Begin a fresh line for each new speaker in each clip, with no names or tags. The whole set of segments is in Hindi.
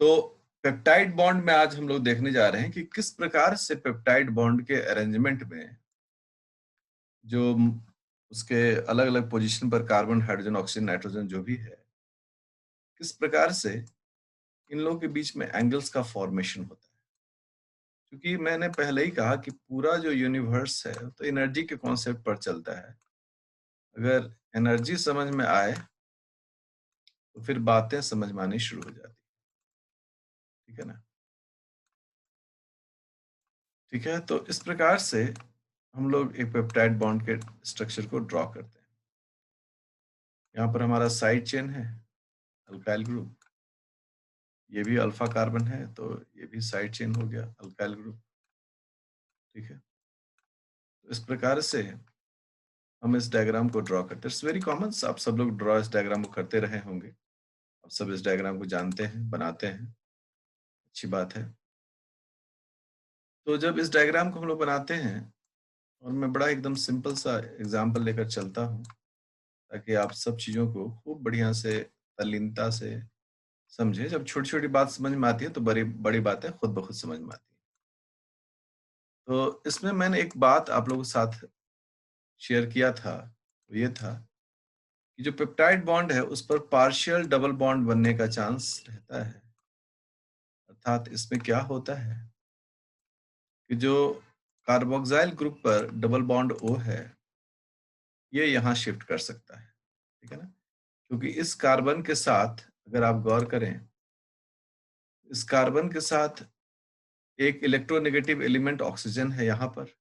तो पेप्टाइड बॉन्ड में आज हम लोग देखने जा रहे हैं कि किस प्रकार से पेप्टाइड बॉन्ड के अरेंजमेंट में जो उसके अलग-अलग पोजीशन पर कार्बन, हाइड्रोजन, ऑक्सीजन, नाइट्रोजन जो भी है, किस प्रकार से इन लोगों के बीच में एंगल्स का फॉर्मेशन होता है। क्योंकि मैंने पहले ही कहा कि पूरा जो यूनिवर्स है तो एनर्जी के कॉन्सेप्ट पर चलता है। अगर एनर्जी समझ में आए तो फिर बातें समझ में आनी शुरू हो जाती है। ठीक है ना? ठीक है, तो इस प्रकार से हम लोग एक पेप्टाइड बॉन्ड के स्ट्रक्चर को ड्रॉ करते हैं। यहाँ पर हमारा साइड चेन है, अल्काइल ग्रुप। ये भी अल्फा कार्बन है, तो ये भी साइड चेन हो गया, अल्काइल ग्रुप। ठीक है, तो इस प्रकार से हम इस डायग्राम को ड्रॉ करते हैं। इट्स वेरी कॉमन, आप सब लोग ड्रॉ इस डायग्राम को करते रहे होंगे। आप सब इस डायग्राम को जानते हैं, बनाते हैं, अच्छी बात है। तो जब इस डायग्राम को हम लोग बनाते हैं और मैं बड़ा एकदम सिंपल सा एग्जांपल लेकर चलता हूँ ताकि आप सब चीज़ों को खूब बढ़िया से तल्लीनता से समझे। जब छोटी-छोटी बात समझ में आती है तो बड़ी बड़ी बातें खुद ब खुद समझ में आती हैं। तो इसमें मैंने एक बात आप लोगों के साथ शेयर किया था, वो ये था कि जो पेप्टाइड बॉन्ड है उस पर पार्शियल डबल बॉन्ड बनने का चांस रहता है। अर्थात इसमें क्या होता है कि जो कार्बोक्सिल ग्रुप पर डबल बॉन्ड O है, ये यहाँ शिफ्ट कर सकता है। ठीक है ना? क्योंकि इस कार्बन के साथ अगर आप गौर करें, इस कार्बन के साथ एक इलेक्ट्रोनेगेटिव एलिमेंट ऑक्सीजन है यहाँ पर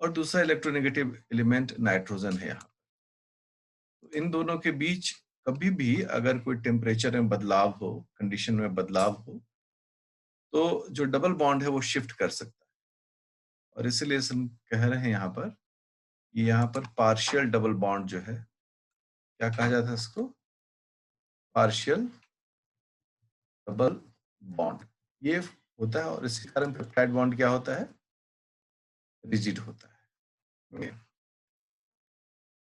और दूसरा इलेक्ट्रोनेगेटिव एलिमेंट नाइट्रोजन है यहाँ। तो इन दोनों के बीच कभी भी अगर कोई टेम्परेचर में बदलाव हो, कंडीशन में बदलाव हो, तो जो डबल बॉन्ड है वो शिफ्ट कर सकता है। और इसीलिए हम कह रहे हैं यहाँ पर, कि यहाँ पर पार्शियल डबल बॉन्ड जो है, क्या कहा जाता है इसको? Partial double bond. ये होता है और इसी कारण पेप्टाइड बॉन्ड क्या होता है? रिजिड होता है। ओके।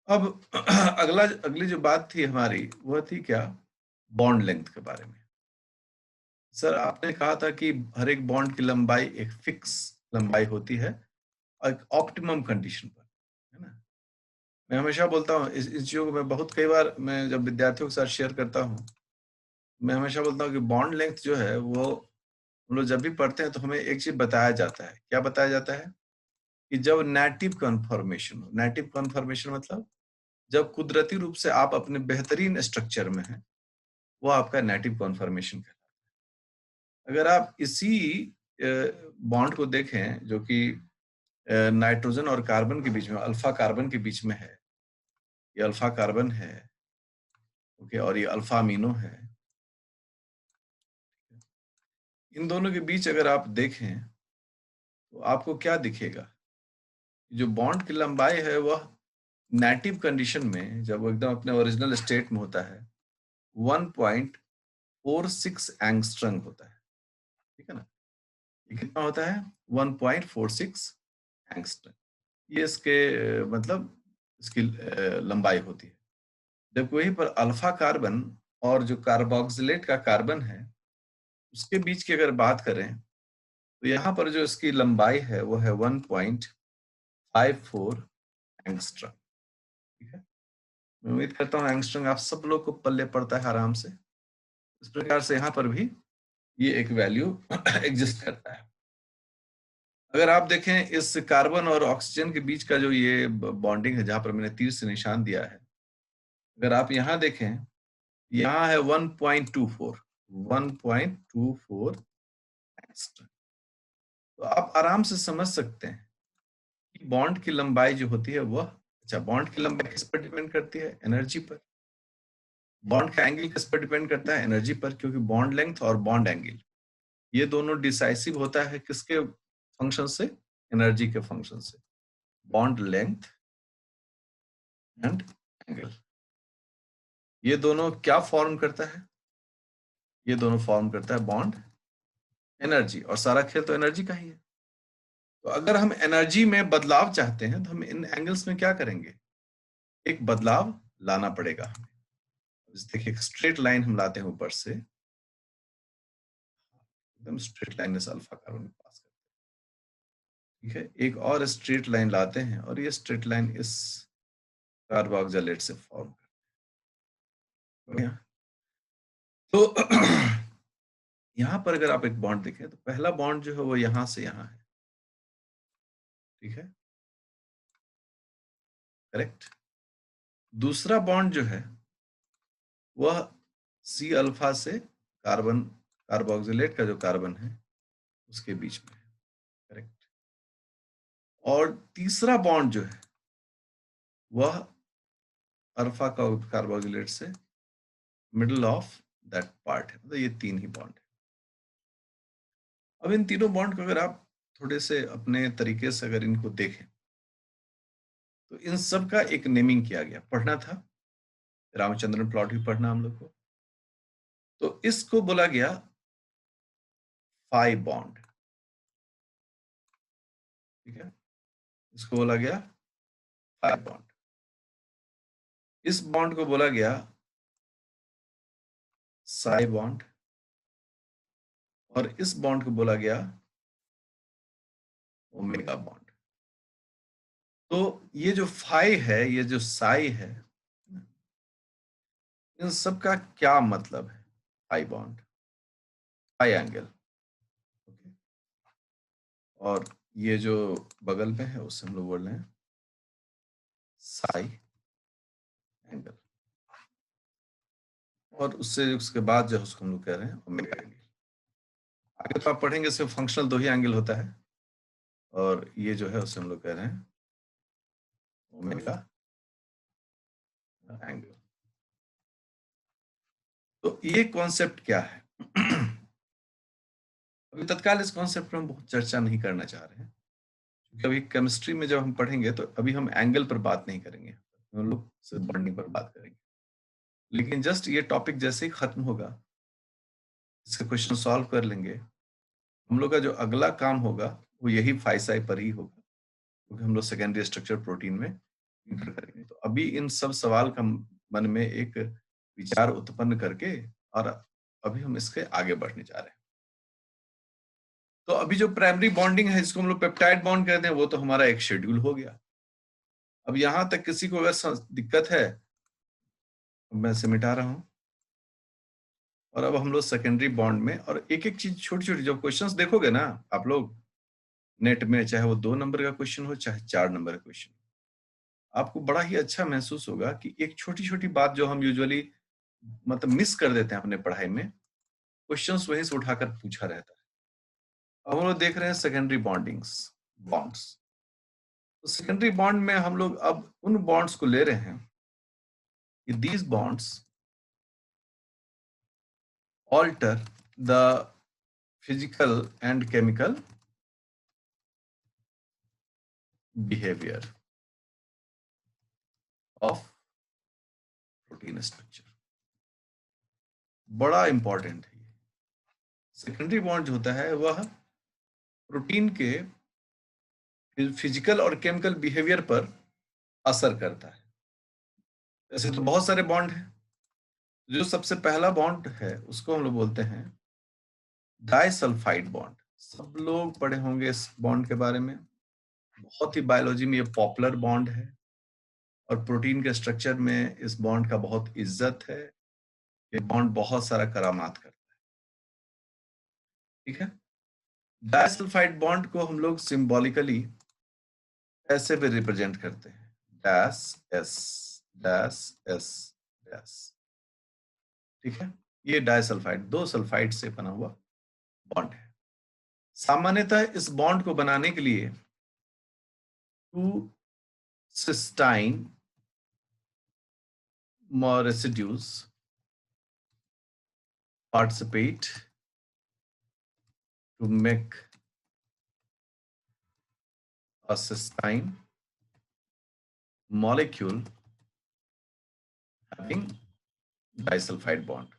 अब अगली जो बात थी हमारी, वो थी क्या? बॉन्ड लेंथ के बारे में। सर आपने कहा था कि हर एक बॉन्ड की लंबाई एक फिक्स लंबाई होती है, एक ऑप्टिमम कंडीशन पर, है ना? मैं हमेशा बोलता हूँ इस चीज़ों को मैं बहुत कई बार मैं जब विद्यार्थियों के साथ शेयर करता हूँ, मैं हमेशा बोलता हूँ कि बॉन्ड लेंथ जो है वो हम लोग जब भी पढ़ते हैं तो हमें एक चीज़ बताया जाता है। क्या बताया जाता है? कि जब नेटिव कन्फर्मेशन हो, नेटिव कन्फर्मेशन मतलब जब कुदरती रूप से आप अपने बेहतरीन स्ट्रक्चर में हैं, वो आपका नेटिव कन्फर्मेशन कहलाता है। अगर आप इसी बॉन्ड को देखें जो कि नाइट्रोजन और कार्बन के बीच में, अल्फा कार्बन के बीच में है, ये अल्फा कार्बन है, ओके, और ये अल्फा अमीनो है। इन दोनों के बीच अगर आप देखें तो आपको क्या दिखेगा? जो बॉन्ड की लंबाई है वह नेटिव कंडीशन में जब वो एकदम अपने ओरिजिनल स्टेट में होता है 1.46 एंगस्ट्रम होता है। ठीक है ना? ये कितना होता है? 1.46 एंगस्ट्रम। ये इसके मतलब इसकी लंबाई होती है। जबकि वहीं पर अल्फा कार्बन और जो कार्बोक्सिलेट का कार्बन है, उसके बीच की अगर बात करें, तो यहाँ पर जो इसकी लंबाई है वो है 1.54 एंगस्ट्रम। ठीक है? मैं उम्मीद करता हूँ एंगस्ट्रम आप सब लोग को पल्ले पड़ता है आराम से। इस प्रकार से यहाँ पर भी ये एक वैल्यू एग्जिस्ट करता है। अगर आप देखें इस कार्बन और ऑक्सीजन के बीच का जो ये बॉन्डिंग है, जहाँ पर मैंने तीर से निशान दिया है, अगर आप यहाँ देखें, यहाँ है 1.24 एंगस्ट्रम। तो आप आराम से समझ सकते हैं कि बॉन्ड की लंबाई जो होती है वह, अच्छा, बॉन्ड की लंबाई किस पर डिपेंड करती है? एनर्जी पर। बॉन्ड का एंगल किस पर डिपेंड करता है? एनर्जी पर, क्योंकि बॉन्ड लेंथ और बॉन्ड एंगल ये दोनों डिसाइसिव होता है किसके फंक्शन से? एनर्जी के फंक्शन से। बॉन्ड लेंथ एंड एंगल, ये दोनों क्या फॉर्म करता है? ये दोनों फॉर्म करता है बॉन्ड एनर्जी, और सारा खेल तो एनर्जी का ही है। तो अगर हम एनर्जी में बदलाव चाहते हैं तो हम इन एंगल्स में क्या करेंगे? एक बदलाव लाना पड़ेगा हमें। देखिए एक स्ट्रेट लाइन हम लाते हैं ऊपर से, एकदम स्ट्रेट लाइन से अल्फा कार्बन पास करते हैं। ठीक है, एक और स्ट्रेट लाइन लाते हैं और ये स्ट्रेट लाइन इस कार्बोक्सिलेट से फॉर्म करते हैं। तो यहाँ पर अगर आप एक बॉन्ड देखें तो पहला बॉन्ड जो है वो यहाँ से यहाँ है, ठीक है, करेक्ट। दूसरा बॉन्ड जो है वह सी अल्फा से कार्बन, कार्बोक्सिलेट का जो कार्बन है उसके बीच में है, करेक्ट। और तीसरा बॉन्ड जो है वह अल्फा का कार्बोक्सिलेट से मिडल ऑफ दैट पार्ट है, मतलब ये तीन ही बॉन्ड है। अब इन तीनों बॉन्ड को अगर आप थोड़े से अपने तरीके से अगर इनको देखें तो इन सब का एक नेमिंग किया गया, पढ़ना था, रामचंद्रन प्लॉट भी पढ़ना हम लोग को। तो इसको बोला गया फाई बॉन्ड, ठीक है, इसको बोला गया फाई बॉन्ड। इस बॉन्ड को बोला गया साई बॉन्ड और इस बॉन्ड को बोला गया ओमेगा बॉन्ड। तो ये जो फाई है, ये जो साई है, इन सब का क्या मतलब है? Phi bond, phi angle, okay. और ये जो बगल में है उससे हम लोग बोल रहे हैं साई एंगल, और उससे उसके बाद जो है उसको हम लोग कह रहे हैं ओमेगा एंगल। आगे तो आप पढ़ेंगे सिर्फ फंक्शनल दो ही एंगल होता है, और ये जो है उससे हम लोग कह रहे हैं ओमेगा एंगल। तो ये कॉन्सेप्ट क्या है? अभी तत्काल इस कॉन्सेप्ट पर हम बहुत चर्चा नहीं करना चाह रहे हैं, क्योंकि अभी केमिस्ट्री में जब हम पढ़ेंगे तो अभी हम एंगल पर बात नहीं करेंगे, हम लोग सिर्फ बॉन्डिंग पर बात करेंगे। लेकिन जस्ट ये टॉपिक जैसे ही खत्म होगा, इसके क्वेश्चन सॉल्व कर लेंगे, हम लोग का जो अगला काम होगा वो यही फाइसाई पर ही होगा, क्योंकि हम लोग सेकेंडरी स्ट्रक्चर प्रोटीन में इंटर करेंगे। तो अभी इन सब सवाल का मन में एक विचार उत्पन्न करके और अभी हम इसके आगे बढ़ने जा रहे हैं। तो अभी जो प्राइमरी बॉन्डिंग है जिसको हम लोग पेप्टाइड बॉन्ड कहते हैं, वो तो हमारा एक शेड्यूल हो गया। अब यहां तक किसी को अगर दिक्कत है, मैं इसे मिटा रहा हूं। और अब हम लोग सेकेंडरी बॉन्ड में, और एक एक चीज छोटी छोटी जब क्वेश्चंस देखोगे ना आप लोग नेट में, चाहे वो 2 नंबर का क्वेश्चन हो चाहे 4 नंबर का क्वेश्चन, आपको बड़ा ही अच्छा महसूस होगा कि एक छोटी छोटी बात जो हम यूजुअली मतलब मिस कर देते हैं अपने पढ़ाई में, क्वेश्चंस वहीं से उठाकर पूछा रहता है। अब हम लोग देख रहे हैं सेकेंडरी बॉन्डिंग्स, बॉन्ड्स। तो सेकेंडरी बॉन्ड में हम लोग अब उन बॉन्ड्स को ले रहे हैं कि these bonds alter the physical and chemical behavior of protein structure। बड़ा इंपॉर्टेंट है। सेकेंडरी बॉन्ड जो होता है वह प्रोटीन के फिजिकल और केमिकल बिहेवियर पर असर करता है। ऐसे तो बहुत सारे बॉन्ड हैं, जो सबसे पहला बॉन्ड है उसको हम लोग बोलते हैं डाइसल्फाइड बॉन्ड। सब लोग पढ़े होंगे इस बॉन्ड के बारे में, बहुत ही बायोलॉजी में ये पॉपुलर बॉन्ड है, और प्रोटीन के स्ट्रक्चर में इस बॉन्ड का बहुत इज्जत है। ये बॉन्ड बहुत सारा करामात करता है, ठीक है। डाइसल्फाइड बॉन्ड को हम लोग सिंबॉलिकली ऐसे भी रिप्रेजेंट करते हैं, dash S, dash S, dash, ठीक है। ये डाइसल्फाइड, दो सल्फाइड से बना हुआ बॉन्ड है। सामान्यतः इस बॉन्ड को बनाने के लिए 2 cysteine residues participate to make a cysteine molecule having disulfide bond।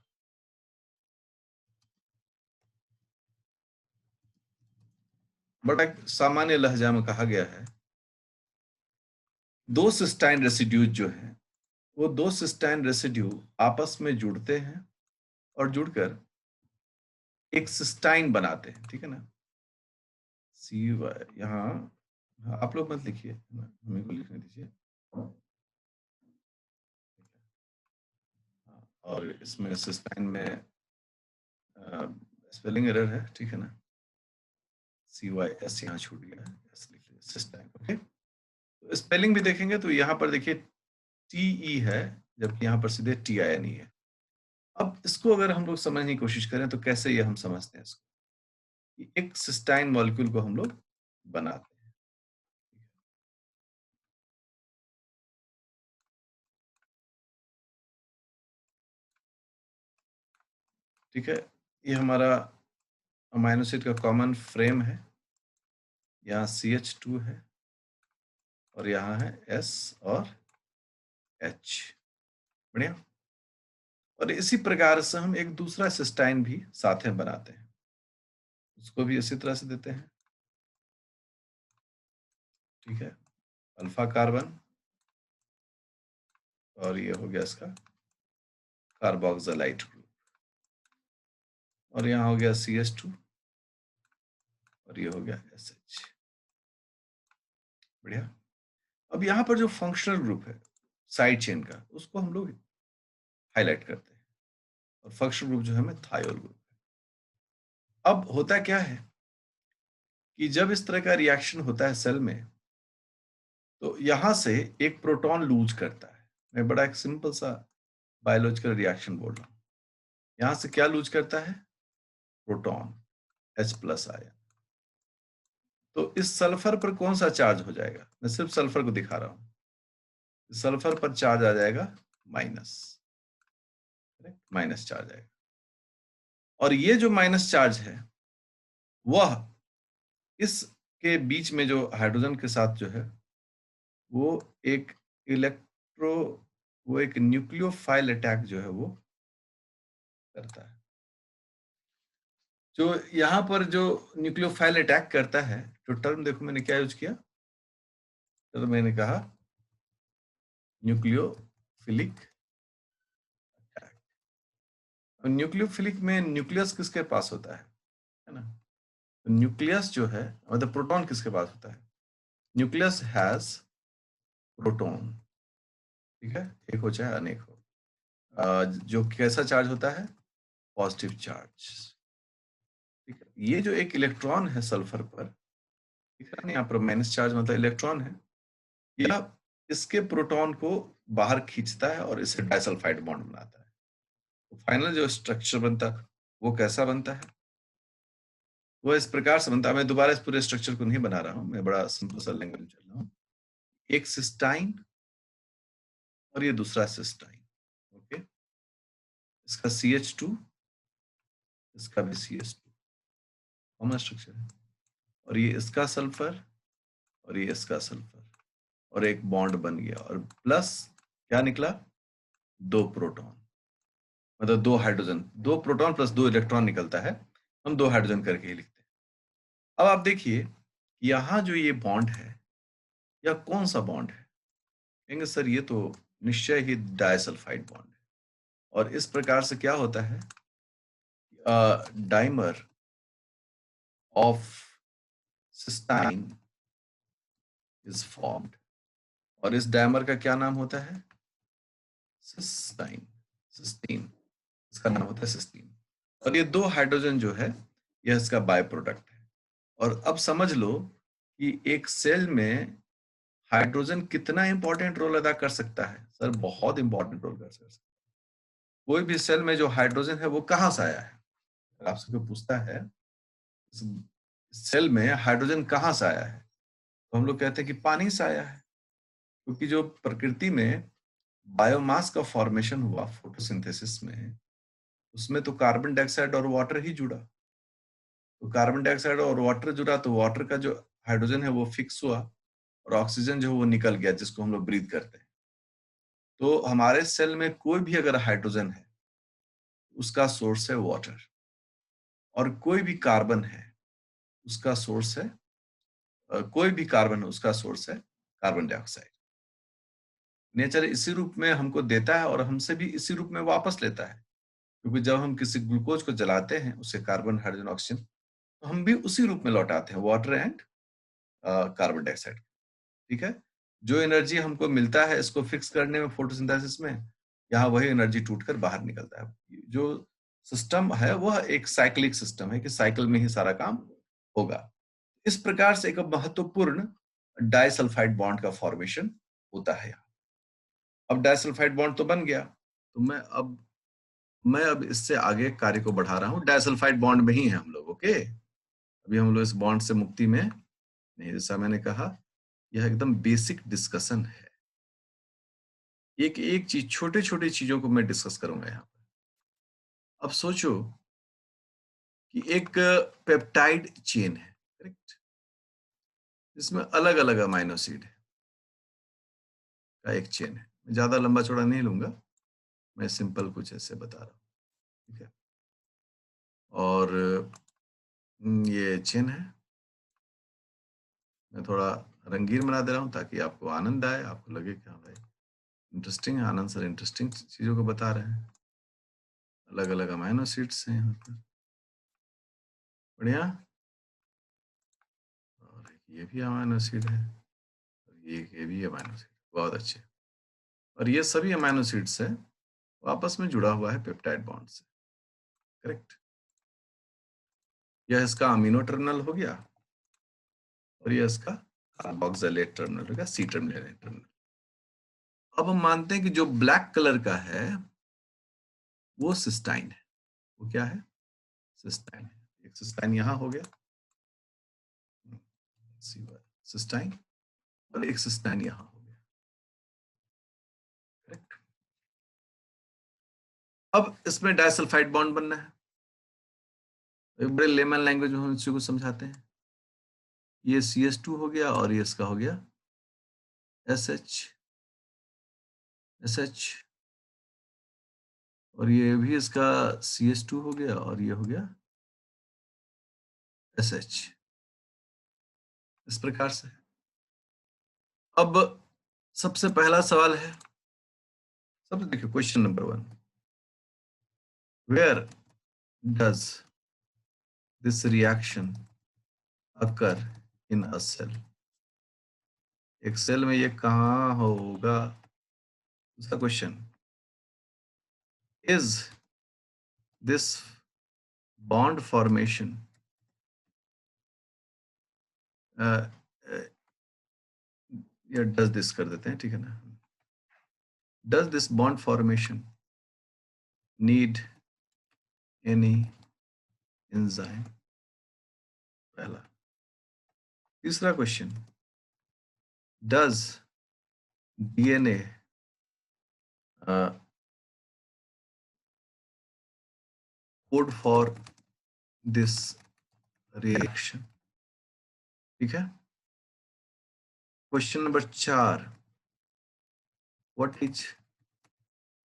बड़ा सामान्य लहजा में कहा गया है, 2 सिस्टाइन रेसिड्यूज जो हैं, वो 2 सिस्टाइन रेसिड्यू आपस में जुड़ते हैं और जुड़कर एक सिस्टाइन बनाते हैं, ठीक है ना? सी वाई यहाँ, हाँ, आप लोग मत लिखिए, हमें को लिखने दीजिए। हाँ, और इसमें सिस्टाइन में स्पेलिंग एरर है, ठीक है ना? सी वाई एस यहाँ छूट गया है, एस लिख लीजिए, सिस्टाइन, ओके? तो स्पेलिंग भी देखेंगे तो यहाँ पर देखिए टी ई है, जबकि यहाँ पर सीधे टी आई एन ई है। अब इसको अगर हम लोग समझने की कोशिश करें तो कैसे ये हम समझते हैं इसको, कि एक सिस्टाइन मॉलिक्यूल को हम लोग बनाते हैं। ठीक है, ये हमारा अमाइनो एसिड का कॉमन फ्रेम है, यहाँ CH2 है और यहाँ है S और H। बढ़िया। और इसी प्रकार से हम एक दूसरा सिस्टाइन भी साथ में बनाते हैं, उसको भी इसी तरह से देते हैं। ठीक है, अल्फा कार्बन और ये हो गया इसका कार्बोक्सिलाइट ग्रुप, और यहाँ हो गया CH2 और ये हो गया SH। बढ़िया। अब यहाँ पर जो फंक्शनल ग्रुप है साइड चेन का, उसको हम लोग हाईलाइट करते हैं, और फंक्शनल ग्रुप जो है हमें थायोल ग्रुप। अब होता क्या है कि जब इस तरह का रिएक्शन होता है सेल में, तो यहां से एक प्रोटॉन लूज करता है। मैं बड़ा एक सिंपल सा बायोलॉजिकल रिएक्शन बोल रहा हूँ। यहां से क्या लूज करता है? Proton, H+ ion. तो इस सल्फर पर कौन सा चार्ज हो जाएगा? मैं सिर्फ सल्फर को दिखा रहा हूं। सल्फर पर चार्ज आ जाएगा माइनस, माइनस चार्ज आएगा। और ये जो माइनस चार्ज है वह इसके बीच में जो हाइड्रोजन के साथ जो है वो एक इलेक्ट्रो वो एक न्यूक्लियोफाइल अटैक जो है वो करता है। जो यहाँ पर जो न्यूक्लियोफाइल अटैक करता है, जो टर्म देखो मैंने क्या यूज किया, तो मैंने कहा न्यूक्लियोफिलिक अटैक। न्यूक्लियोफिलिक में न्यूक्लियस किसके पास होता है ना? तो न्यूक्लियस जो है, मतलब प्रोटॉन किसके पास होता है? Nucleus has proton. ठीक है, एक हो चाहे अनेक हो। जो कैसा चार्ज होता है? Positive charge. ठीक है, ये जो एक इलेक्ट्रॉन है सल्फर पर, ठीक है, यहाँ पर माइनस चार्ज मतलब इलेक्ट्रॉन है, यह इसके प्रोटॉन को बाहर खींचता है और इससे डाइसल्फाइड बॉन्ड बनाता है। तो फाइनल जो स्ट्रक्चर बनता है वो कैसा बनता है? वो इस प्रकार से बनता है। मैं दोबारा इस पूरे स्ट्रक्चर को नहीं बना रहा हूँ, मैं बड़ा सिंपल सा लैंग्वेज चल रहा हूँ। एक सिस्टाइन और ये दूसरा सिस्टाइन, ओके? इसका CH2, इसका भी CH2, कॉमन स्ट्रक्चर है। और ये इसका सल्फर और ये इसका सल्फर, और एक बॉन्ड बन गया, और प्लस क्या निकला? दो प्रोटॉन, मतलब दो हाइड्रोजन, दो प्रोटॉन प्लस दो इलेक्ट्रॉन निकलता है। हम दो हाइड्रोजन करके ही लिखते हैं। अब आप देखिए यहाँ जो ये बॉन्ड है, यह कौन सा बॉन्ड है? कहेंगे सर ये तो निश्चय ही डाइसल्फाइड बॉन्ड है। और इस प्रकार से क्या होता है? Dimer of cysteine is formed, और इस डाइमर का क्या नाम होता है? सिस्टाइन, सिस्टीन, इसका नाम होता है सिस्टीन। और ये दो हाइड्रोजन जो है यह इसका बाय प्रोडक्ट है। और अब समझ लो कि एक सेल में हाइड्रोजन कितना इंपॉर्टेंट रोल अदा कर सकता है। सर बहुत इंपॉर्टेंट रोल कर सकता है। कोई भी सेल में जो हाइड्रोजन है वो कहाँ से आया है? अगर आपसे कोई पूछता है इस सेल में हाइड्रोजन कहाँ से आया है, तो हम लोग कहते हैं कि पानी से आया है। क्योंकि जो प्रकृति में बायोमास का फॉर्मेशन हुआ फोटोसिंथेसिस में, उसमें तो कार्बन डाइऑक्साइड और वाटर ही जुड़ा। तो कार्बन डाइऑक्साइड और वाटर जुड़ा तो वाटर का जो हाइड्रोजन है वो फिक्स हुआ, और ऑक्सीजन जो है वो निकल गया, जिसको हम लोग ब्रीथ करते हैं। तो हमारे सेल में कोई भी अगर हाइड्रोजन है, उसका सोर्स है वाटर, और कोई भी कार्बन है उसका सोर्स है कोई भी कार्बन है उसका सोर्स है कार्बन डाइऑक्साइड। नेचर इसी रूप में हमको देता है और हमसे भी इसी रूप में वापस लेता है। क्योंकि जब हम किसी ग्लूकोज को जलाते हैं, उसे कार्बन, हाइड्रोजन, ऑक्सीजन, तो हम भी उसी रूप में लौटाते हैं, वाटर एंड कार्बन डाइऑक्साइड। ठीक है? जो एनर्जी हमको मिलता है इसको फिक्स करने में फोटोसिंथेसिस में, यहाँ वही एनर्जी टूटकर बाहर निकलता है। जो सिस्टम है वह एक साइक्लिक सिस्टम है कि साइकिल में ही सारा काम होगा। इस प्रकार से एक महत्वपूर्ण डाइसल्फाइड बॉन्ड का फॉर्मेशन होता है। अब डाइसल्फाइड बॉन्ड तो बन गया, तो मैं अब इससे आगे कार्य को बढ़ा रहा हूँ। डाइसल्फाइड बॉन्ड में ही है हम लोग, ओके? अभी हम लोग इस बॉन्ड से मुक्ति में नहीं, जैसा मैंने कहा यह एकदम बेसिक डिस्कशन है। एक एक चीज, छोटे छोटे चीजों को मैं डिस्कस करूंगा यहाँ पर। अब सोचो कि एक पेप्टाइड चेन है, करेक्ट, जिसमें अलग अलग अमाइनो एसिड का एक चेन है। मैं ज्यादा लंबा चौड़ा नहीं लूंगा, मैं सिंपल कुछ ऐसे बता रहा हूँ, ठीक है? और ये चेन है, मैं थोड़ा रंगीन बना दे रहा हूँ ताकि आपको आनंद आए, आपको लगे कि हाँ भाई इंटरेस्टिंग है, आनंद सर इंटरेस्टिंग चीजों को बता रहे हैं। अलग अलग अमाइनो एसिड्स हैं यहाँ पर, बढ़िया। और ये भी अमाइनो एसिड है, ये भी अमाइनो एसिड, बहुत अच्छे। और ये सभी अमाइनो एसिड्स है वो आपस में जुड़ा हुआ है पेप्टाइड बॉन्ड से, करेक्ट? यह इसका अमीनो टर्मिनल हो गया और यह इसका कार्बोक्सिलेट टर्मिनल हो गया, सी टर्मिनल, टर्मिनल। अब हम मानते हैं कि जो ब्लैक कलर का है वो सिस्टाइन है। वो क्या है? सिस्टाइन है। एक सिस्टाइन यहाँ हो गया, सिस्टाइन, और एक सिस्टाइन यहाँ हो गया, करेक्ट? अब इसमें डाइसल्फाइड बॉन्ड बनना है। एक बड़े लेमन लैंग्वेज में हम इसी को समझाते हैं। ये CH2 हो गया और ये इसका हो गया SH, और ये भी इसका CH2 हो गया और ये हो गया SH। इस प्रकार से अब सबसे पहला सवाल है, सबसे देखिए question number 1, where does this reaction occur in a cell? एक सेल में ये कहाँ होगा? दूसरा question, is this bond formation या डज दिस कर देते हैं, ठीक है ना? Does this bond formation need any enzyme? पहला। तीसरा question, does DNA code for this reaction? ठीक है। Question number 4, what is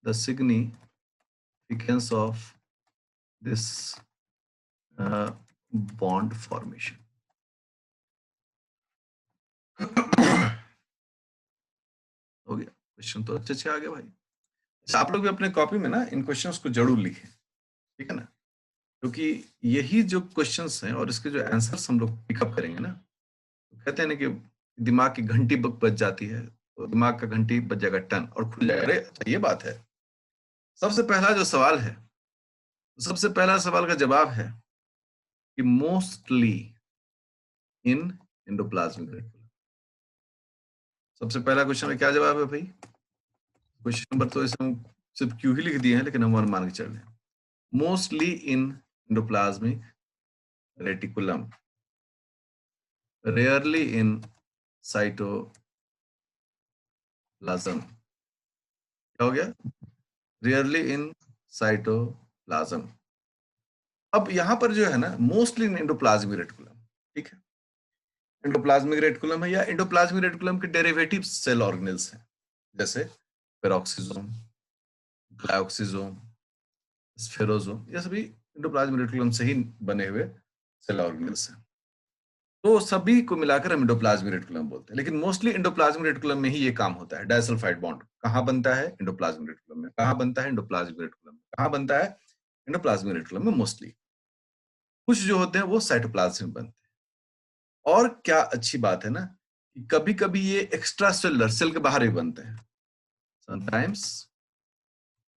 the significance of this bond formation? हो गया, क्वेश्चन तो अच्छे अच्छे आ गए भाई। अच्छा, आप लोग भी अपने कॉपी में ना इन क्वेश्चंस को जरूर लिखें, ठीक है ना? क्योंकि यही जो क्वेश्चंस हैं और इसके जो आंसर्स हम लोग पिकअप करेंगे ना, तो कहते हैं ना कि दिमाग की घंटी बज जाती है, तो दिमाग का घंटी बज जाएगा टन और खुल जाएगा। अरे अच्छा, ये बात है। सबसे पहला जो सवाल है, सबसे पहला सवाल का जवाब है कि मोस्टली इन एंडोप्लाज्मिक रेटिकुलम। सबसे पहला क्वेश्चन में क्या जवाब है भाई? क्वेश्चन नंबर तो इसे हम सिर्फ क्यों ही लिख दिए हैं, लेकिन हम वन मान के चल रहे हैं। Mostly in endoplasmic reticulum, rarely in cytoplasm. क्या हो गया? Rarely in cytoplasm. अब यहां पर जो है ना, मोस्टली इन एंडोप्लाज्मिक रेटिकुलम, ठीक है? एंडोप्लाज्मिक रेटिकुलम है या एंडोप्लाज्मिक रेटिकुलम के डेरिवेटिव सेल ऑर्गेनेल्स हैं, जैसे पेरोक्सिसोम, ग्लाइकोक्सिसोम, स्फेरोसोम, ये सभी एंडोप्लाज्मिक रेटिकुलम से ही बने हुए सेल ऑर्गेनेल्स हैं। तो सभी को मिलाकर हम एंडोप्लाज्मिक रेटिकुलम बोलते हैं, लेकिन मोस्टली एंडोप्लाज्मिक रेटिकुलम में ही ये काम होता है। डाइसल्फाइड बॉन्ड कहाँ बनता है? एंडोप्लाज्मिक रेटिकुलम में। कहाँ बनता है? एंडोप्लाज्मिक रेटिकुलम में। कहाँ बनता है? एंडोप्लाज्मिक रेटिकुलम में मोस्टली। कुछ जो होते हैं वो साइटोप्लाज्म में बनते हैं। और क्या अच्छी बात है ना कि कभी कभी ये एक्स्ट्रा सेलुलर, सेल के बाहर भी बनते हैं। Sometimes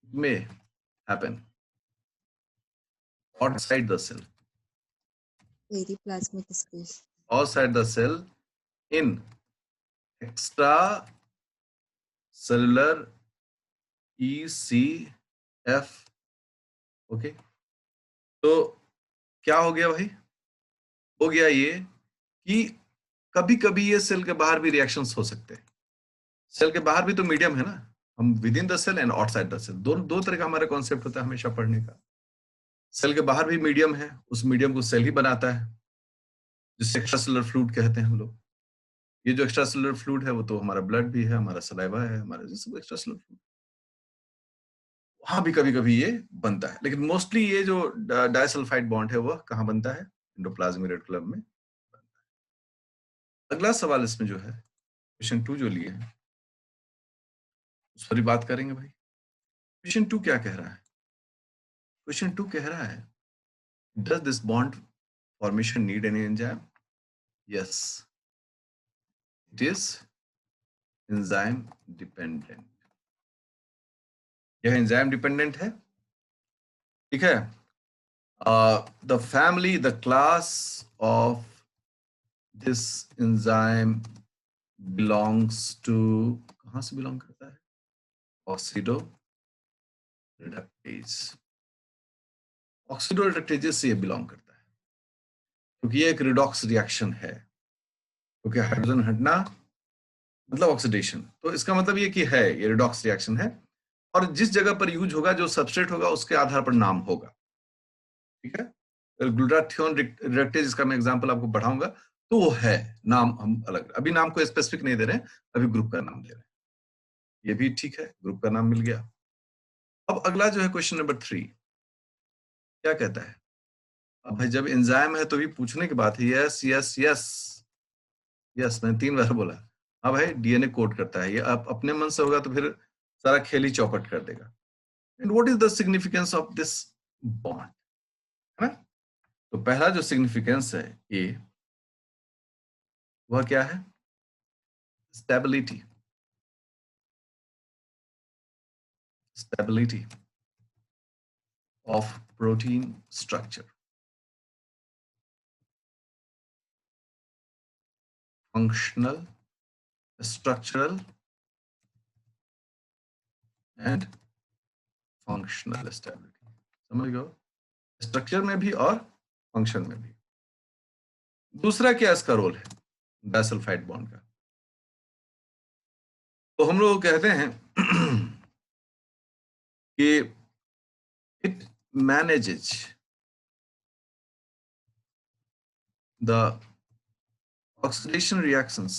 may happen outside the cell,
Periplasmic space.
outside the cell in extra cellular ECF। Okay, तो क्या हो गया भाई? हो गया ये कि कभी कभी ये सेल के बाहर भी रिएक्शंस हो सकते हैं। सेल के बाहर भी तो मीडियम है ना, हम within the cell and outside the cell, दो तरह का हमारा कॉन्सेप्ट होता है हमेशा पढ़ने का। सेल के बाहर भी मीडियम है, उस मीडियम को सेल ही बनाता है, जिससे एक्स्ट्रा सेलुलर फ्लूइड कहते हैं हम लोग। ये जो एक्स्ट्रा सेलुलर फ्लूइड है वो तो हमारा ब्लड भी है, हमारा सलाइवा है, हमारा ये सब एक्स्ट्रा सेलुलर फ्लूइड। वहां भी कभी कभी ये बनता है, लेकिन मोस्टली ये जो डाइसल्फाइड बॉन्ड है वह कहाँ बनता है? एंडोप्लाज्मिक रेटिकुलम में। अगला सवाल इसमें जो है क्वेश्चन 2 जो लिए हैं उस पर ही बात करेंगे भाई। क्वेश्चन 2 क्या कह रहा है? क्वेश्चन 2 कह रहा है, does this bond formation need any enzyme? Yes, it is enzyme dependent. यह एंजाइम डिपेंडेंट है, ठीक है। The family, the class of this enzyme belongs to, कहां से बिलोंग करता है? Oxido reductase. ऑक्सीडो रिडक्टेजेस से ये बिलोंग करता है, क्योंकि ये एक रिडॉक्स रिएक्शन है। क्योंकि हाइड्रोजन हटना मतलब ऑक्सीडेशन, तो इसका मतलब ये कि है, ये रिडॉक्स रिएक्शन है। और जिस जगह पर यूज होगा, जो सबस्ट्रेट होगा, उसके आधार पर नाम होगा, ठीक है। ग्लूटाथियोन रिडक्टेज, इसका मैं एग्जांपल आपको पढ़ाऊंगा, तो वो है, नाम हम अलग, अभी नाम को स्पेसिफिक नहीं दे रहे हैं, अभी ग्रुप का नाम दे रहे हैं। ये भी ठीक है, ग्रुप का नाम मिल गया। अब अगला जो है क्वेश्चन नंबर 3 क्या कहता है? अब भाई जब एंजाइम है तो भी पूछने की बात है। यस यस यस यस, मैंने 3 बार बोला। हाँ भाई, डीएनए कोड करता है, ये आप अपने मन से होगा तो फिर सारा खेल ही चौपट कर देगा। And what is the significance of this bond, है ना? तो पहला जो सिग्निफिकेंस है ये, वह क्या है? Stability. Stability of protein structure, functional, structural and functional stability. समझ गए? स्ट्रक्चर में भी और फंक्शन में भी। दूसरा क्या इसका रोल है डाइसल्फाइड बॉन्ड का? तो हम लोग कहते हैं कि it manages the oxidation reactions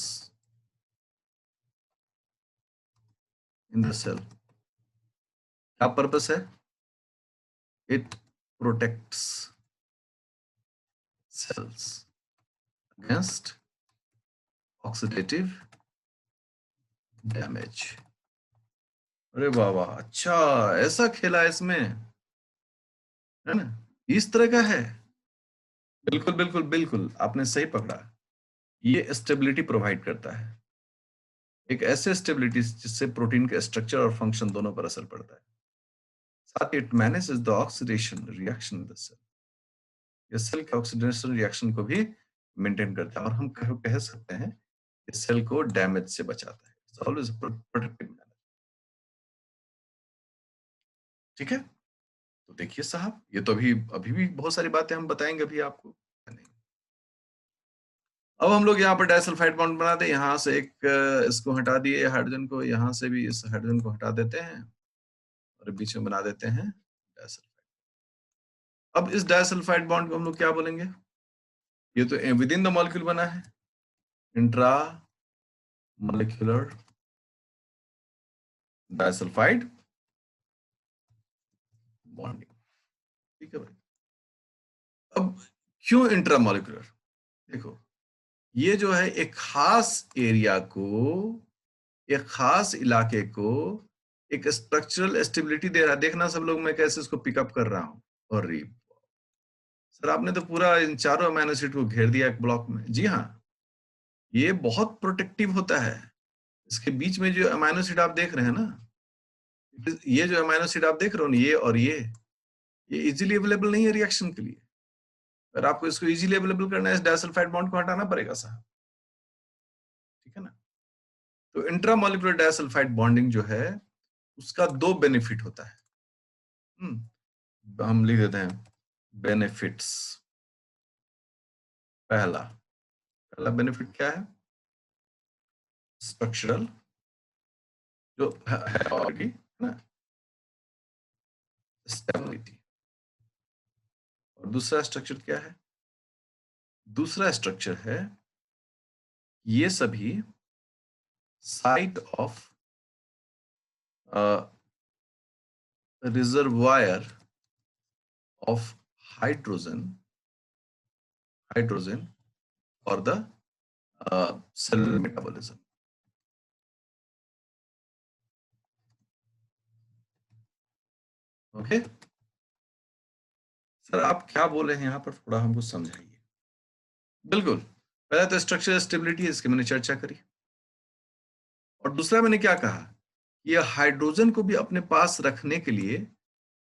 in the cell. क्या पर्पस है? It protects cells against oxidative damage। अरे वाह वाह, अच्छा, ऐसा खेला इसमें, है ना? इस तरह का है। बिल्कुल बिल्कुल बिल्कुल, आपने सही पकड़ा। ये स्टेबिलिटी प्रोवाइड करता है, एक ऐसे स्टेबिलिटी जिससे प्रोटीन के स्ट्रक्चर और फंक्शन दोनों पर असर पड़ता है। साथ ही it manages the oxidation reaction in the cell. ये सेल के ऑक्सीडेशन रिएक्शन को भी मेंटेन करता है, और हम कह सकते हैं कि सेल को डैमेज से बचाता है। इट्स ऑलवेज प्रोटेक्टिव मैनर, ठीक है। तो देखिए साहब, ये तो अभी अभी भी बहुत सारी बातें हम बताएंगे अभी आपको, नहीं। अब हम लोग यहाँ पर डाइसल्फाइड बॉन्ड बना दे, यहाँ से एक इसको हटा दिए हाइड्रोजन को, यहाँ से भी इस हाइड्रोजन को हटा देते हैं और बीच में बना देते हैं डाइसल्फाइड। अब इस डाइसल्फाइड बॉन्ड को हम लोग क्या बोलेंगे? ये तो विद इन द मॉलिक्यूल बना है, इंट्रा मॉलिक्यूलर डाइसल्फाइड बॉन्डिंग, ठीक है भाई। अब क्यों इंट्रामॉलिक्यूलर? देखो, ये जो है एक खास एरिया को, एक खास इलाके को एक स्ट्रक्चरल स्टेबिलिटी दे रहा है। देखना सब लोग, मैं कैसे इसको पिकअप कर रहा हूं। और सर आपने तो पूरा इन चारों अमीनो एसिड को घेर दिया एक ब्लॉक में। जी हाँ, ये बहुत प्रोटेक्टिव होता है। इसके बीच में जो अमीनो एसिड आप देख रहे हैं ना, ये जो अमीनो एसिड आप देख रहे हो ना, ये और ये इजीली अवेलेबल नहीं है रिएक्शन के लिए। अगर आपको इसको इजीली अवेलेबल करना है, इस डाइसल्फाइड बॉन्ड को हटाना पड़ेगा साहब, ठीक है ना। तो इंट्रामॉलिक्यूलर डाइसल्फाइड बॉन्डिंग जो है, उसका दो बेनिफिट होता है। हम लिख देते हैं बेनिफिट्स। पहला पहला बेनिफिट क्या है? स्ट्रक्चरल, जो है ऑलरेडी ना, स्टेबिलिटी। और दूसरा स्ट्रक्चर क्या है? दूसरा स्ट्रक्चर है, ये सभी site of reservoir of hydrogen और the cellular metabolism. Okay sir, आप क्या बोले हैं यहाँ पर, थोड़ा हमको समझाइए। बिल्कुल, पहला तो स्ट्रक्चरल स्टेबिलिटी है, इसकी मैंने चर्चा करी। और दूसरा मैंने क्या कहा, यह हाइड्रोजन को भी अपने पास रखने के लिए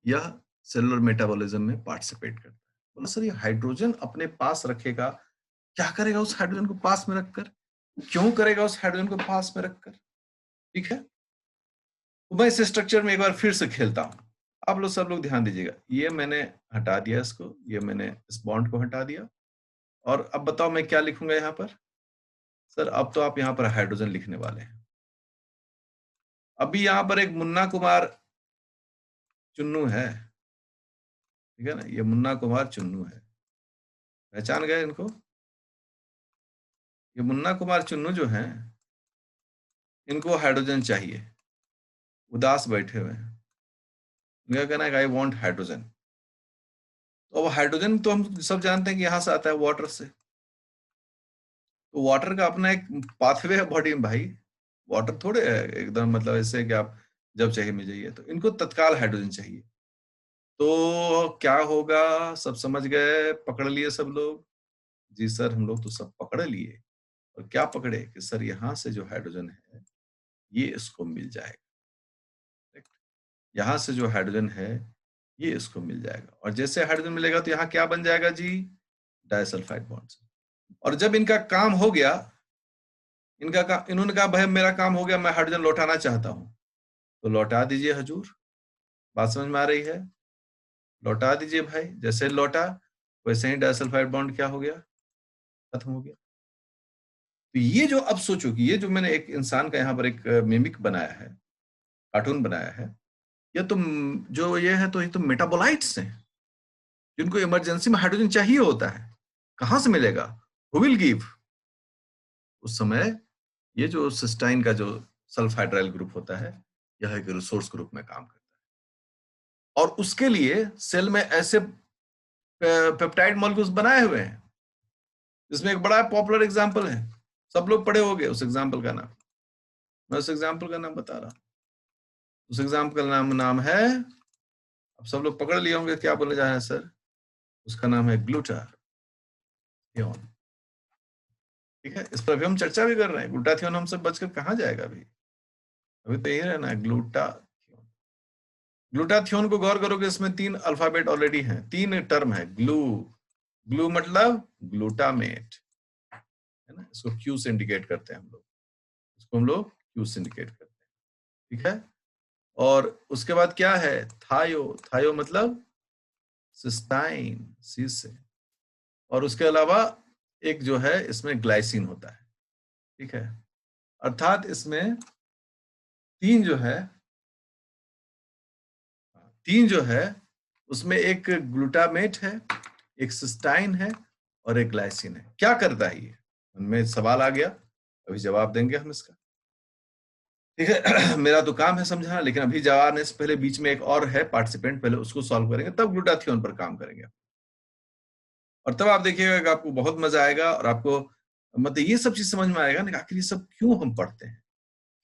यह सेलुलर मेटाबॉलिज्म में पार्टिसिपेट करता है। बोला सर, ये हाइड्रोजन अपने पास रखेगा, क्या करेगा उस हाइड्रोजन को पास में रखकर? क्यों करेगा उस हाइड्रोजन को पास में रखकर? ठीक है, तो मैं इस स्ट्रक्चर में एक बार फिर से खेलता हूं। आप लोग सब लोग ध्यान दीजिएगा, ये मैंने हटा दिया इसको, ये मैंने इस बॉन्ड को हटा दिया। और अब बताओ मैं क्या लिखूंगा यहाँ पर? सर अब तो आप यहाँ पर हाइड्रोजन लिखने वाले हैं। अभी यहाँ पर एक मुन्ना कुमार चुन्नू है, ठीक है ना, ये मुन्ना कुमार चुन्नू है, पहचान गए इनको? ये मुन्ना कुमार चुन्नू जो हैं, इनको हाइड्रोजन चाहिए, उदास बैठे हुए हैं। इनका कहना है कि आई वांट हाइड्रोजन। तो अब हाइड्रोजन तो हम सब जानते हैं कि यहाँ से आता है वाटर से। तो वाटर का अपना एक पाथवे है बॉडी में भाई, वाटर थोड़े है एकदम मतलब ऐसे कि आप जब चाहिए मिल जाइए। तो इनको तत्काल हाइड्रोजन चाहिए। तो क्या होगा, सब समझ गए, पकड़ लिए सब लोग? जी सर, हम लोग तो सब पकड़ लिए। और क्या पकड़े कि सर यहाँ से जो हाइड्रोजन है, ये इसको मिल जाएगा। यहाँ से जो हाइड्रोजन है, ये इसको मिल जाएगा। और जैसे हाइड्रोजन मिलेगा तो यहाँ क्या बन जाएगा जी? Disulphide bonds. और जब इनका काम हो गया, इन्होंने कहा भाई मेरा काम हो गया, मैं हाइड्रोजन लौटाना चाहता हूं, तो लौटा दीजिए हजूर। बात समझ में आ रही है? लौटा दीजिए भाई। जैसे लौटा, वैसे ही डाइसल्फाइड बॉन्ड क्या हो गया? खत्म हो गया। तो ये जो, अब सोचो कि ये जो मैंने एक इंसान का यहाँ पर एक मिमिक बनाया है, कार्टून बनाया है, ये तो जो ये है, तो ये तो मेटाबोलाइट्स हैं जिनको इमरजेंसी में हाइड्रोजन चाहिए होता है। कहां से मिलेगा? Who will give? उस समय ये जो सिस्टाइन का जो सल्फाइड्राइल ग्रुप होता है, यह एक रिसोर्स ग्रुप में काम करता है। और उसके लिए सेल में ऐसे पेप्टाइड मॉलिक्यूल्स बनाए हुए हैं, जिसमें एक बड़ा पॉपुलर एग्जांपल है, सब लोग पढ़े होंगे उस एग्जांपल का नाम। मैं उस एग्जांपल का नाम बता रहा हूं। उस एग्जांपल का नाम है, अब सब लोग पकड़ लिए होंगे क्या बोले जा रहे हैं सर, उसका नाम है ग्लूटाथियोन। ठीक है, इस पर अभी हम चर्चा भी कर रहे हैं। ग्लूटाथियोन हमसे बचकर कहाँ जाएगा अभी? अभी तो यही रहना है, ग्लूटाथियोन। ग्लूटाथियोन को गौर करोगे, इसमें 3 अल्फाबेट ऑलरेडी हैं, 3 टर्म है। ग्लू मतलब ग्लूटामेट, है ना, इसको क्यू से इंडिकेट करते हैं हम लोग, इसको हम लोग क्यू से इंडिकेट करते हैं। ठीक है, और उसके बाद क्या है? थायो मतलब सिस्टाइन, सी से। और उसके अलावा एक जो है इसमें ग्लाइसिन होता है। ठीक है, अर्थात इसमें तीन जो है उसमें एक ग्लूटामेट है, एक सिस्टाइन है और एक ग्लाइसिन है। क्या करता है ये? उनमें सवाल आ गया, अभी जवाब देंगे हम इसका। ठीक है मेरा तो काम है समझाना, लेकिन अभी जवाब आने से पहले बीच में एक और है पार्टिसिपेंट, पहले उसको सॉल्व करेंगे, तब ग्लूटाथियोन पर काम करेंगे। और तब आप देखिएगा कि आपको बहुत मजा आएगा, और आपको मतलब ये सब चीज समझ में आएगा ना, आखिर ये सब क्यों हम पढ़ते हैं,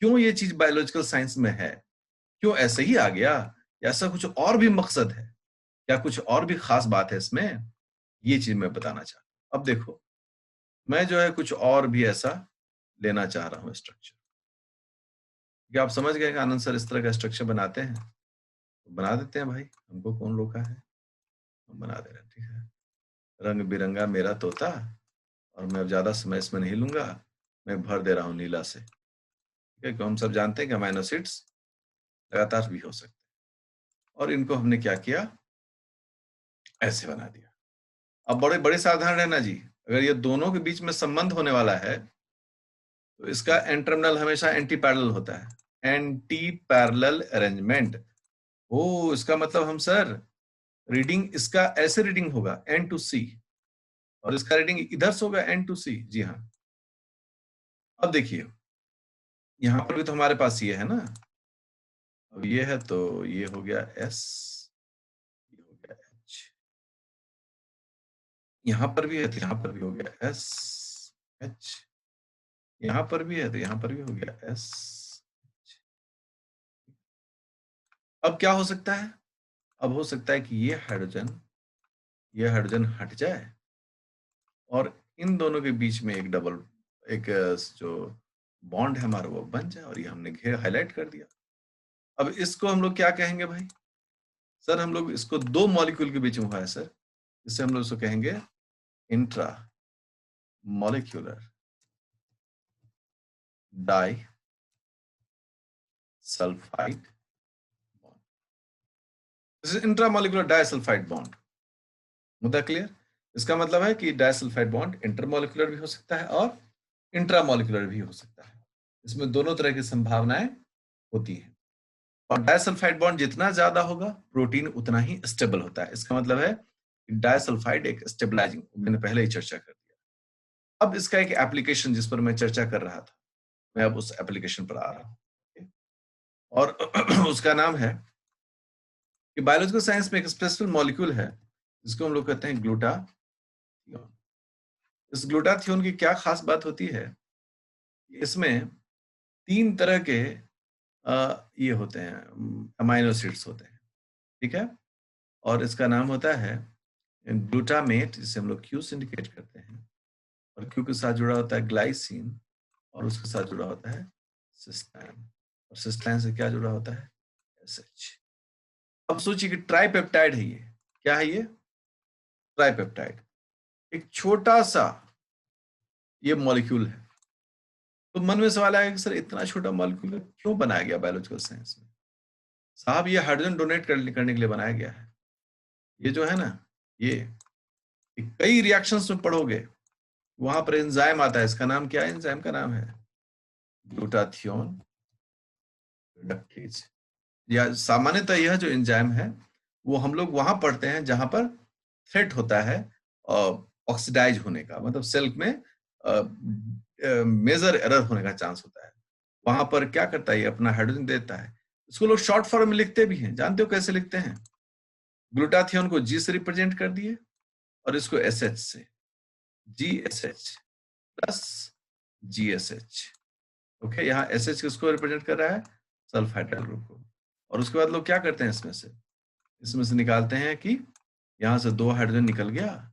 क्यों ये चीज बायोलॉजिकल साइंस में है, क्यों ऐसे ही आ गया, या ऐसा कुछ और भी मकसद है? क्या कुछ और भी खास बात है इसमें? ये चीज मैं बताना चाहता हूँ। अब देखो, मैं जो है कुछ और भी ऐसा लेना चाह रहा हूँ स्ट्रक्चर। क्या आप समझ गए कि आनंद सर इस तरह का स्ट्रक्चर बनाते हैं? तो बना देते हैं भाई, हमको कौन रोका है? हम बना दे रहे हैं, ठीक है। रंग बिरंगा मेरा तोता, और मैं अब ज्यादा समय इसमें नहीं लूंगा, मैं भर दे रहा हूँ नीला से, ठीक है। क्योंकि हम सब जानते हैं कि अमाइनो एसिड्स लगातार भी हो सकते हैं, और इनको हमने क्या किया, ऐसे बना दिया। अब बड़े बड़े सावधान रहना जी, अगर ये दोनों के बीच में संबंध होने वाला है तो इसका एन टर्मिनल हमेशा एंटी पैरेलल होता है, एंटी पैरेलल अरेंजमेंट। ओ, इसका मतलब हम सर रीडिंग इसका ऐसे रीडिंग होगा एन टू सी, और इसका रीडिंग इधर से होगा एन टू सी। जी हाँ। अब देखिए, यहां पर भी तो हमारे पास ये है ना, अब ये है तो ये हो गया एस, ये हो गया एच, यहां पर भी है तो यहां पर भी हो गया एस एच, यहां पर भी है तो यहां पर भी हो गया एस। अब क्या हो सकता है? अब हो सकता है कि ये हाइड्रोजन हट जाए और इन दोनों के बीच में एक डबल, एक जो बॉन्ड है हमारा वो बन जाए, और ये हमने घेर हाईलाइट कर दिया। अब इसको हम लोग क्या कहेंगे भाई? सर हम लोग इसको दो मॉलिक्यूल के बीच में हुआ है सर, इससे हम लोग इसको कहेंगे intramolecular disulphide bond. This is intramolecular disulphide bond. मुद्दा क्लियर? इसका मतलब है कि डाइसल्फाइड बॉन्ड इंटरमॉलिक्यूलर भी हो सकता है और इंट्रामॉलिक्यूलर भी हो सकता है। इसमें दोनों तरह की संभावनाएं होती हैं। और डाइसल्फाइड बॉन्ड जितना ज्यादा होगा, प्रोटीन उतना ही स्टेबल होता है। इसका मतलब है कि डाइसल्फाइड एक स्टेबलाइजिंग, मैंने पहले ही चर्चा कर दिया। अब इसका एक एप्लीकेशन जिस पर मैं चर्चा कर रहा था, मैं अब उस एप्लीकेशन पर आ रहा हूं, और उसका नाम है कि बायोलॉजिकल साइंस में एक स्पेशल मॉलिक्यूल है जिसको हम लोग कहते हैं ग्लूटाथियोन। इस ग्लूटाथियोन की क्या खास बात होती है? इसमें तीन तरह के ये होते हैं, अमाइनो एसिड्स होते हैं, ठीक है। और इसका नाम होता है ग्लूटामेट, जिसे हम लोग क्यू से इंडिकेट करते हैं, और क्यू के साथ जुड़ा होता है ग्लाइसिन, और उसके साथ जुड़ा होता है सिस्टाइन, और सिस्टाइन से क्या जुड़ा होता है? एसएच। अब सोचिए कि ट्राइपेप्टाइड है ये। क्या है ये? ट्राइपेप्टाइड। एक छोटा सा ये मॉलिक्यूल है। तो मन में सवाल आएगा कि सर इतना छोटा मॉलिक्यूल क्यों बनाया गया बायोलॉजिकल साइंस में? साहब ये हाइड्रोजन डोनेट करने के लिए बनाया गया है। ये जो है ना, ये कई रिएक्शंस में पढ़ोगे, वहां पर एंजाइम आता है। इसका नाम क्या है? एंजाइम का नाम है ग्लूटाथियोन रिडक्टेज। या सामान्यतः यह जो एंजाइम है वो हम लोग वहां पढ़ते हैं जहां पर थ्रेट होता है ऑक्सीडाइज होने का, मतलब सेल में मेजर एरर होने का चांस होता है। वहां पर क्या करता है, ये अपना हाइड्रोजन देता है। इसको लोग शॉर्ट फॉर्म में लिखते भी हैं। जानते हो कैसे लिखते हैं? ग्लूटाथियोन को जी से रिप्रेजेंट कर दिए, और इसको एस एच से, G S H plus G S H. Okay, यहाँ एस एच किसको रिप्रेजेंट कर रहा है? सल्फाइडाइल ग्रुप को। और उसके बाद लोग क्या करते हैं, इसमें से निकालते हैं कि यहां से दो हाइड्रोजन निकल गया,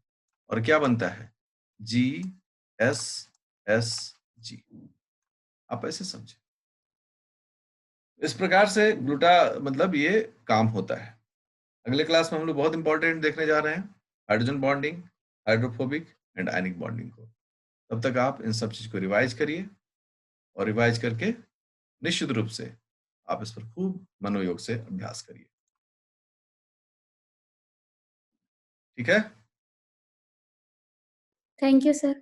और क्या बनता है? G S S G. आप ऐसे समझे। इस प्रकार से ग्लूटा मतलब ये काम होता है। अगले क्लास में हम लोग बहुत इंपॉर्टेंट देखने जा रहे हैं, hydrogen bonding, hydrophobic and ionic bonding को। तब तक आप इन सब चीज को रिवाइज करिए, और रिवाइज करके निश्चित रूप से आप इस पर खूब मनोयोग से अभ्यास करिए। ठीक है?
Thank you sir.